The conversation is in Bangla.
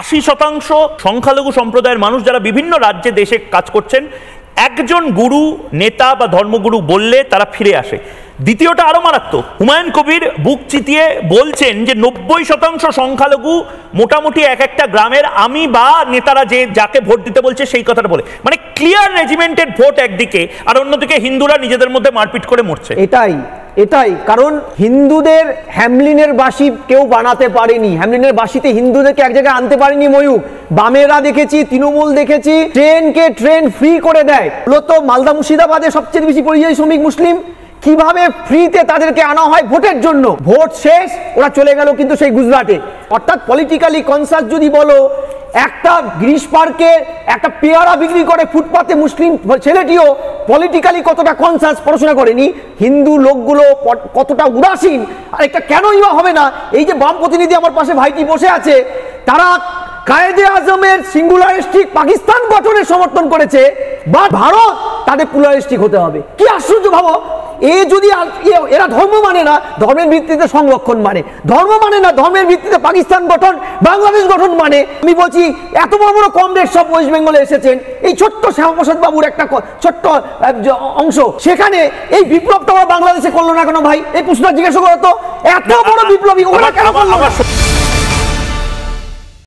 80% সংখ্যালঘু সম্প্রদায়ের মানুষ যারা বিভিন্ন রাজ্যে দেশে কাজ করছেন, একজন গুরু নেতা বা ধর্মগুরু বললে তারা ফিরে আসে। দ্বিতীয়টা আরো মারাত্মক, হুমায়ুন কবির বুক চিতিয়ে বলছেন যে 90% সংখ্যালঘু মোটামুটি এক একটা গ্রামের আমি বা নেতারা যে যাকে ভোট দিতে বলছে সেই কথাটা বলে, মানে ক্লিয়ার রেজিমেন্টেড ভোট একদিকে, আর অন্যদিকে হিন্দুরা নিজেদের মধ্যে মারপিট করে মরছে। এটাই কারণ হিন্দুদের হ্যামলিনের বাসী কেউ বানাতে পারেনি, হ্যামলিনের বাসীতে হিন্দুদেরকে এক জায়গায় আনতে পারেনি ময়ূক। বামেরা দেখেছি, তৃণমূল দেখেছি, ট্রেন ফ্রি করে দেয়। মূলত মালদা মুর্শিদাবাদে সবচেয়ে বেশি পরিযায়ী শ্রমিক মুসলিম, কিভাবে ফ্রিতে তাদেরকে আনা হয় ভোটের জন্য। ভোট শেষ, ওরা চলে গেল কিন্তু সেই গুজরাটে। অর্থাৎ পলিটিক্যালি কনসাস যদি বলো, একটা গ্রিস পার্কে একটা পেয়ারা বিক্রি করে ফুটপাতে মুসলিম ছেলেটিও পলিটিক্যালি কতটা কনসাস পড়াশোনা করেনি, হিন্দু লোকগুলো কতটা উদাসীন। আর এটা কেনই বা হবে না? এই যে বাম প্রতিনিধি আমার পাশে ভাইটি বসে আছে, তারা কায়েদে আজমের সিঙ্গুলারিস্টিক পাকিস্তান গঠনের সমর্থন করেছে, বা ভারত তাদের প্লুরালিস্টিক হতে হবে। কি আশ্চর্য ভাবো, যদি এরা ধর্ম মানে না, ধর্মের ভিত্তিতে সংরক্ষণ মানে, ধর্ম মানে না, ধর্মের ভিত্তিতে পাকিস্তান গঠন, বাংলাদেশ গঠন মানে। আমি বলছি এত বড় বড় কমরেড সব ওয়েস্ট বেঙ্গলে এসেছেন, এই ছোট্ট শ্যামাপ্রসাদ বাবুর একটা ছোট্ট অংশ, সেখানে এই বিপ্লবটা বাংলাদেশে করলো না কেন ভাই? এই প্রশ্ন জিজ্ঞাসা করো তো, এত বড় বিপ্লবী ওরা কেন করলো না?